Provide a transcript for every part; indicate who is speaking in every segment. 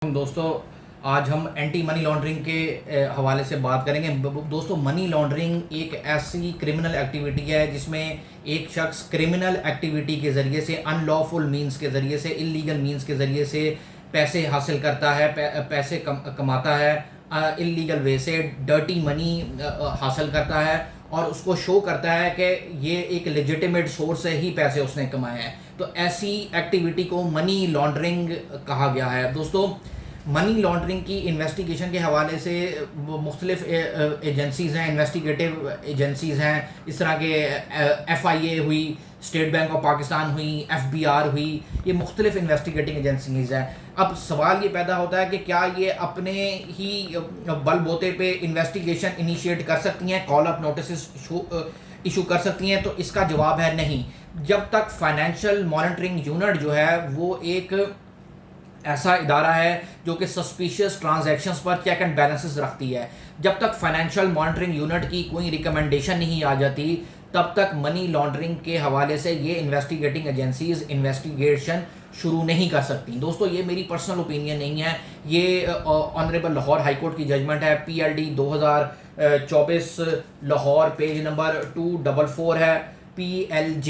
Speaker 1: दोस्तों, आज हम एंटी मनी लॉन्ड्रिंग के हवाले से बात करेंगे। दोस्तों, मनी लॉन्ड्रिंग एक ऐसी क्रिमिनल एक्टिविटी है जिसमें एक शख्स क्रिमिनल एक्टिविटी के ज़रिए से, अनलॉफुल मींस के ज़रिए से, इलीगल मींस के ज़रिए से पैसे हासिल करता है, पैसे कमाता है, इलीगल वे से डर्टी मनी हासिल करता है और उसको शो करता है कि ये एक लेजिटिमेट सोर्स से ही पैसे उसने कमाए हैं। तो ऐसी एक्टिविटी को मनी लॉन्ड्रिंग कहा गया है। दोस्तों, मनी लॉन्ड्रिंग की इन्वेस्टिगेशन के हवाले से मुख्तलिफ एजेंसीज़ हैं, इन्वेस्टिगेटिव एजेंसीज़ हैं। इस तरह के FIA हुई, स्टेट बैंक ऑफ पाकिस्तान हुई, FBI हुई, ये मुख्तलिफ इन्वेस्टिगेटिंग एजेंसीज़ हैं। अब सवाल ये पैदा होता है कि क्या ये अपने ही बलबूते पे इन्वेस्टिगेशन इनिशिएट कर सकती हैं, कॉल अप नोटिस इशू कर सकती हैं? तो इसका जवाब है नहीं। जब तक फाइनेंशियल मॉनिटरिंग यूनिट जो है वो एक ऐसा इदारा है जो कि सस्पिशियस ट्रांजैक्शंस पर चेक एंड बैलेंसेस रखती है, जब तक फाइनेंशियल मॉनिटरिंग यूनिट की कोई रिकमेंडेशन नहीं आ जाती, तब तक मनी लॉन्ड्रिंग के हवाले से ये इन्वेस्टिगेटिंग एजेंसीज इन्वेस्टिगेशन शुरू नहीं कर सकती। दोस्तों, ये मेरी पर्सनल ओपिनियन नहीं है, ये ऑनरेबल लाहौर हाई कोर्ट की जजमेंट है। PLD 2024 लाहौर, पेज नंबर 244 है। PLJ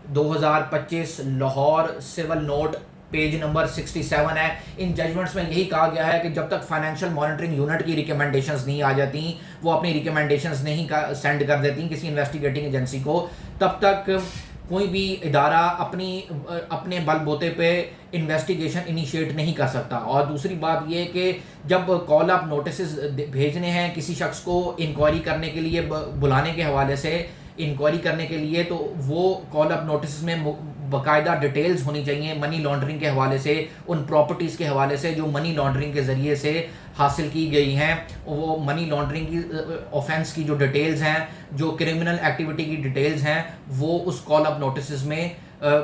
Speaker 1: 2025 Lahore, civil note, page number 67 है। इन जजमेंट्स में यही कहा गया है कि जब तक फाइनेंशियल मॉनिटरिंग यूनिट की रिकमेंडेशंस नहीं आ जाती, वो अपनी रिकमेंडेशंस नहीं सेंड कर देती किसी इन्वेस्टिगेटिंग एजेंसी को, तब तक कोई भी इदारा अपने बलबूते पे इन्वेस्टिगेशन इनिशिएट नहीं कर सकता। और दूसरी बात ये कि जब कॉल अप नोटिस भेजने हैं किसी शख्स को इंक्वायरी करने के लिए, बुलाने के हवाले से इंक्वायरी करने के लिए, तो वो कॉल अप नोटिस में बाकायदा डिटेल्स होनी चाहिए मनी लॉन्ड्रिंग के हवाले से, उन प्रॉपर्टीज़ के हवाले से जो मनी लॉन्ड्रिंग के ज़रिए से हासिल की गई हैं। वो मनी लॉन्ड्रिंग की ऑफेंस की जो डिटेल्स हैं, जो क्रिमिनल एक्टिविटी की डिटेल्स हैं, वो उस कॉल अप नोटिस में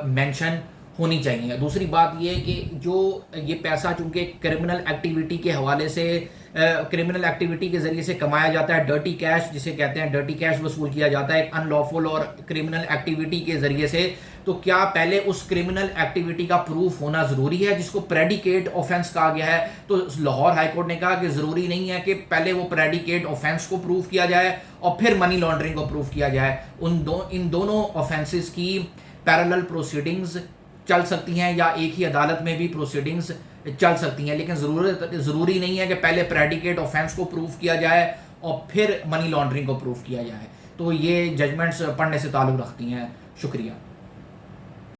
Speaker 1: मेंशन होनी चाहिए। दूसरी बात ये कि जो ये पैसा चूँकि क्रिमिनल एक्टिविटी के हवाले से, क्रिमिनल एक्टिविटी के ज़रिए से कमाया जाता है, डर्टी कैश जिसे कहते हैं, डर्टी कैश वसूल किया जाता है एक अनलॉफुल और क्रिमिनल एक्टिविटी के ज़रिए से, तो क्या पहले उस क्रिमिनल एक्टिविटी का प्रूफ होना ज़रूरी है जिसको प्रेडिकेट ऑफेंस कहा गया है? तो लाहौर हाई कोर्ट ने कहा कि ज़रूरी नहीं है कि पहले वो प्रेडिकेट ऑफेंस को प्रूफ किया जाए और फिर मनी लॉन्ड्रिंग को प्रूफ किया जाए। इन दोनों ऑफेंसेस की पैरेलल प्रोसीडिंग्स चल सकती हैं या एक ही अदालत में भी प्रोसीडिंग्स चल सकती हैं, लेकिन ज़रूरी नहीं है कि पहले प्रेडिकेट ऑफेंस को प्रूफ किया जाए और फिर मनी लॉन्ड्रिंग को प्रूफ किया जाए। तो ये जजमेंट्स पढ़ने से ताल्लुक़ रखती हैं। शुक्रिया।